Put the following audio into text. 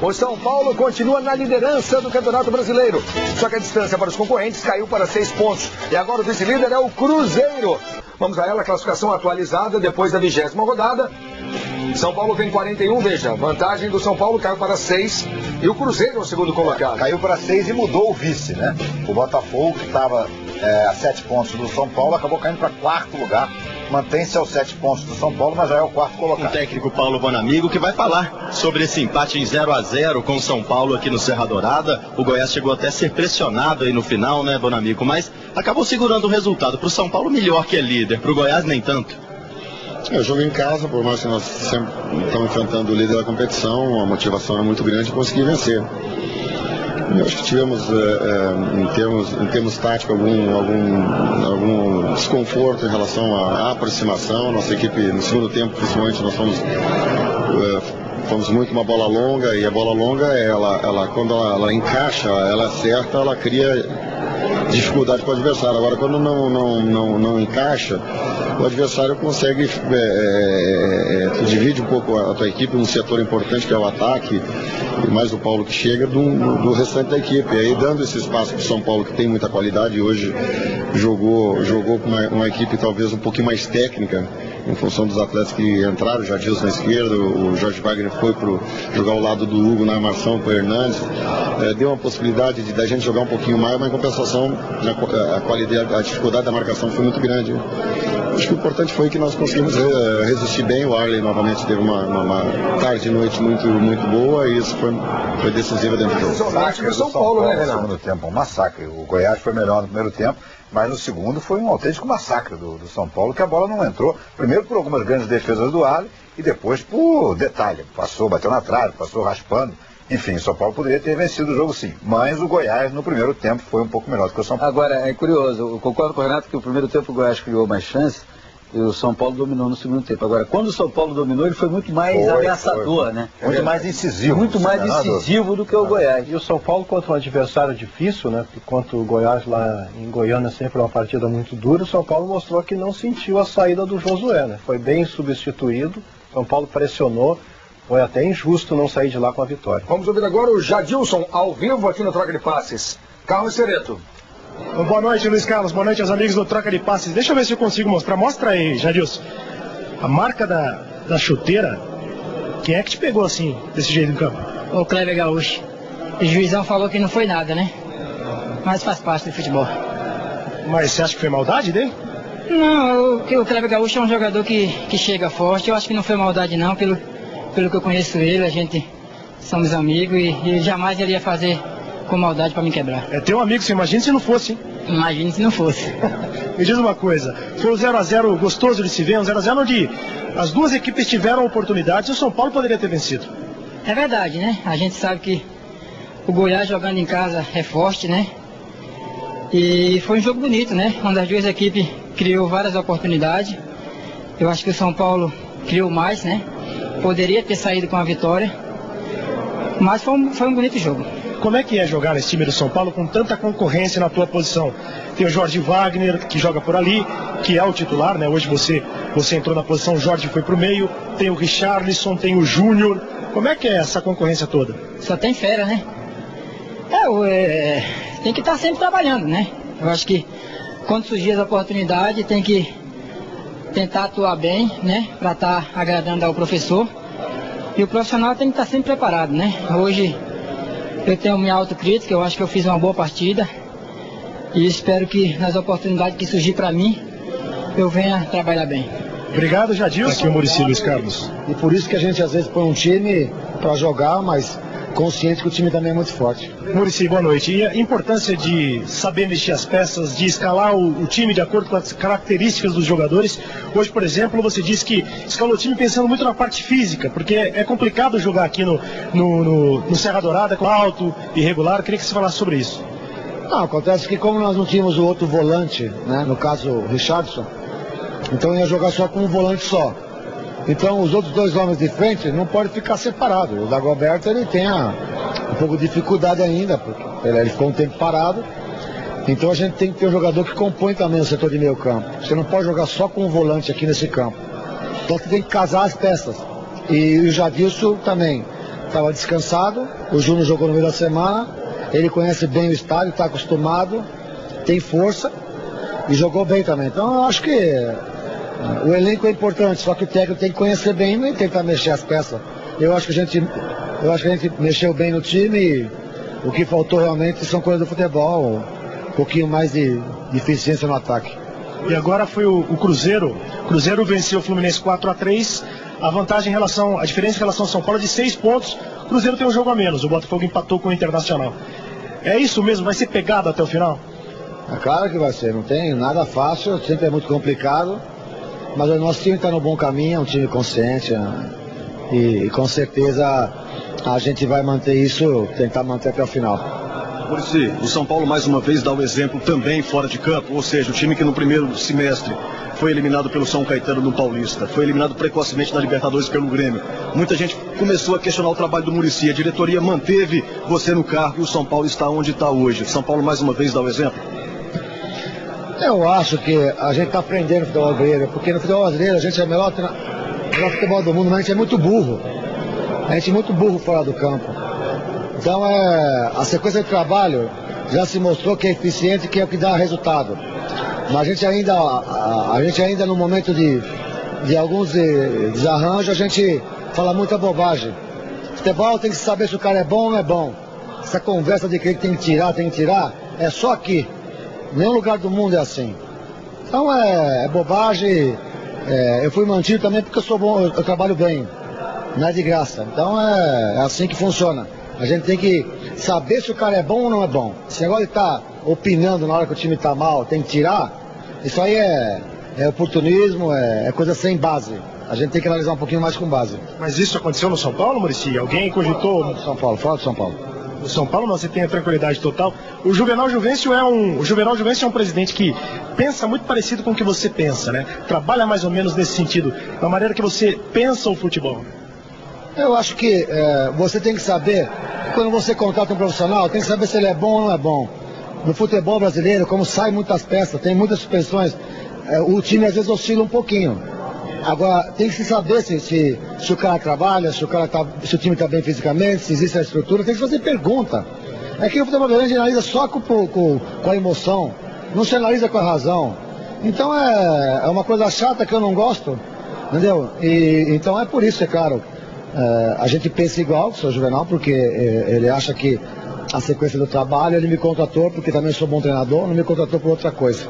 O São Paulo continua na liderança do Campeonato Brasileiro. Só que a distância para os concorrentes caiu para 6 pontos. E agora o vice-líder é o Cruzeiro. Vamos a ela, a classificação atualizada depois da 20ª rodada. São Paulo tem 41, veja, vantagem do São Paulo caiu para 6 e o Cruzeiro é o segundo colocado. Caiu para 6 e mudou o vice, né? O Botafogo, que estava a 7 pontos do São Paulo, acabou caindo para 4º lugar. Mantém-se aos 7 pontos do São Paulo, mas já é o 4º colocado. O técnico Paulo Bonamigo que vai falar sobre esse empate em 0-0 com o São Paulo aqui no Serra Dourada. O Goiás chegou até a ser pressionado aí no final, né, Bonamigo? Mas acabou segurando o resultado. Para o São Paulo, melhor que é líder. Para o Goiás, nem tanto. Eu jogo em casa, por mais que nós sempre estamos enfrentando o líder da competição, a motivação é muito grande de conseguir vencer. Eu acho que tivemos, em termos táticos, algum desconforto em relação à aproximação. Nossa equipe, no segundo tempo, principalmente, nós fomos muito uma bola longa, e a bola longa, quando ela encaixa, ela acerta, ela cria dificuldade para o adversário. Agora, quando não encaixa, o adversário consegue, tu divide um pouco a tua equipe, um setor importante que é o ataque, e mais o Paulo que chega do restante da equipe. E aí, dando esse espaço para o São Paulo, que tem muita qualidade, e hoje jogou com uma equipe talvez um pouquinho mais técnica, em função dos atletas que entraram, o Jadilson na esquerda, o Jorge Wagner foi para jogar ao lado do Hugo na armação com o Hernandes, deu uma possibilidade da gente jogar um pouquinho mais, mas em compensação a qualidade, a dificuldade da marcação foi muito grande. Acho que o importante foi que nós conseguimos resistir bem. O Arley novamente teve uma tarde e noite muito boa, e isso foi decisivo dentro do jogo. O São Paulo, né, Renato? No segundo tempo, um massacre. O Goiás foi melhor no primeiro tempo, mas no segundo foi um autêntico massacre do São Paulo, que a bola não entrou. Primeiro por algumas grandes defesas do Arley e depois por detalhe. Bateu na trave, passou raspando. Enfim, o São Paulo poderia ter vencido o jogo sim, mas o Goiás no primeiro tempo foi um pouco melhor do que o São Paulo. Agora, é curioso, eu concordo com o Renato que no primeiro tempo o Goiás criou mais chances e o São Paulo dominou no segundo tempo. Agora, quando o São Paulo dominou, ele foi muito mais ameaçador, né? Muito mais incisivo. Muito mais incisivo do que o Goiás. E o São Paulo contra um adversário difícil, né? Enquanto o Goiás lá em Goiânia sempre é uma partida muito dura, o São Paulo mostrou que não sentiu a saída do Josué, né? Foi bem substituído, São Paulo pressionou. Foi até injusto não sair de lá com a vitória. Vamos ouvir agora o Jadilson, ao vivo aqui no Troca de Passes. Carlos Cereto. Boa noite, Luiz Carlos. Boa noite aos amigos do Troca de Passes. Deixa eu ver se eu consigo mostrar. Mostra aí, Jadilson. A marca da chuteira. Quem é que te pegou assim, desse jeito no campo? O Kleber Gaúcho. O juizão falou que não foi nada, né? Mas faz parte do futebol. Mas você acha que foi maldade dele? Não, o Kleber Gaúcho é um jogador que chega forte. Eu acho que não foi maldade não, pelo que eu conheço ele, a gente somos amigos e jamais ele ia fazer com maldade para me quebrar. É teu amigo, você imagina se não fosse, hein? Imagine se não fosse. Me diz uma coisa, foi um 0-0 gostoso de se ver, um 0-0 onde as duas equipes tiveram oportunidades e o São Paulo poderia ter vencido. É verdade, né? A gente sabe que o Goiás jogando em casa é forte, né? E foi um jogo bonito, né? Onde as duas equipes criou várias oportunidades. Eu acho que o São Paulo criou mais, né? Poderia ter saído com a vitória, mas foi um bonito jogo. Como é que é jogar esse time do São Paulo com tanta concorrência na tua posição? Tem o Jorge Wagner, que joga por ali, que é o titular, né? Hoje você entrou na posição, o Jorge foi pro meio, tem o Richarlison, tem o Júnior. Como é que é essa concorrência toda? Só tem fera, né? Tem que estar sempre trabalhando, né? Eu acho que quando surgir as oportunidades tem que tentar atuar bem, né, para estar agradando ao professor. E o profissional tem que estar sempre preparado, né? Hoje eu tenho minha autocrítica, eu acho que eu fiz uma boa partida e espero que nas oportunidades que surgir para mim, eu venha trabalhar bem. Obrigado, Jadilson. Aqui é o Muricy, Luiz Carlos. E por isso que a gente às vezes põe um time para jogar, mas consciente que o time também é muito forte. Muricy, boa noite. E a importância de saber mexer as peças, de escalar o time de acordo com as características dos jogadores. Hoje, por exemplo, você disse que escalou o time pensando muito na parte física, porque é complicado jogar aqui no Serra Dourada, com alto, irregular. Eu queria que você falasse sobre isso. Não, acontece que como nós não tínhamos o outro volante, né, no caso o Richardson, então ia jogar só com um volante só. Então os outros dois homens de frente não podem ficar separados. O Dagoberto ele tem um pouco de dificuldade ainda, porque ele ficou um tempo parado. Então a gente tem que ter um jogador que compõe também o setor de meio campo. Você não pode jogar só com um volante aqui nesse campo. Então você tem que casar as peças. E o Jadilson também estava descansado, o Júnior jogou no meio da semana, ele conhece bem o estádio, está acostumado, tem força e jogou bem também. Então eu acho que o elenco é importante, só que o técnico tem que conhecer bem e tentar mexer as peças. Eu acho que a gente mexeu bem no time e o que faltou realmente são coisas do futebol, um pouquinho mais de eficiência no ataque. E agora foi o Cruzeiro. O Cruzeiro venceu o Fluminense 4-3. A diferença em relação ao São Paulo é de 6 pontos. O Cruzeiro tem um jogo a menos. O Botafogo empatou com o Internacional. É isso mesmo? Vai ser pegado até o final? É claro que vai ser. Não tem nada fácil. Sempre é muito complicado. Mas o nosso time está no bom caminho. É um time consciente. E com certeza a gente vai manter isso, tentar manter até o final. Muricy, o São Paulo mais uma vez dá o exemplo também fora de campo, ou seja, o time que no primeiro semestre foi eliminado pelo São Caetano no Paulista, foi eliminado precocemente na Libertadores pelo Grêmio. Muita gente começou a questionar o trabalho do Muricy, a diretoria manteve você no cargo e o São Paulo está onde está hoje. O São Paulo mais uma vez dá o exemplo? Eu acho que a gente está aprendendo no futebol brasileiro, porque no futebol brasileiro a gente é o melhor futebol do mundo, mas a gente é muito burro. A gente é muito burro fora do campo. Então a sequência de trabalho já se mostrou que é eficiente, que é o que dá resultado. Mas a gente ainda no momento de alguns desarranjos, a gente fala muita bobagem. Futebol tem que saber se o cara é bom ou não é bom. Essa conversa de que ele tem que tirar, é só aqui. Nenhum lugar do mundo é assim. Então é bobagem. Eu fui mantido também porque eu sou bom, eu trabalho bem. Não é de graça. Então é assim que funciona. A gente tem que saber se o cara é bom ou não é bom. Se agora ele está opinando na hora que o time está mal, tem que tirar, isso aí é oportunismo, é coisa sem base. A gente tem que analisar um pouquinho mais com base. Mas isso aconteceu no São Paulo, Muricy? Alguém cogitou? Fala do São Paulo. No São Paulo não, você tem a tranquilidade total. O Juvenal Juvencio é um presidente que pensa muito parecido com o que você pensa, né? Trabalha mais ou menos nesse sentido, da maneira que você pensa o futebol. Eu acho que você tem que saber, quando você contrata um profissional, tem que saber se ele é bom ou não é bom. No futebol brasileiro, como sai muitas peças, tem muitas suspensões, o time às vezes oscila um pouquinho. Agora, tem que se saber se o cara trabalha, se o time está bem fisicamente, se existe a estrutura, tem que fazer pergunta. É que o futebol brasileiro a gente analisa só com a emoção, não se analisa com a razão. Então é uma coisa chata que eu não gosto, entendeu? Então é por isso, é claro. A gente pensa igual, sou Juvenal, porque ele acha que a sequência do trabalho, ele me contratou porque também sou bom treinador, não me contratou por outra coisa.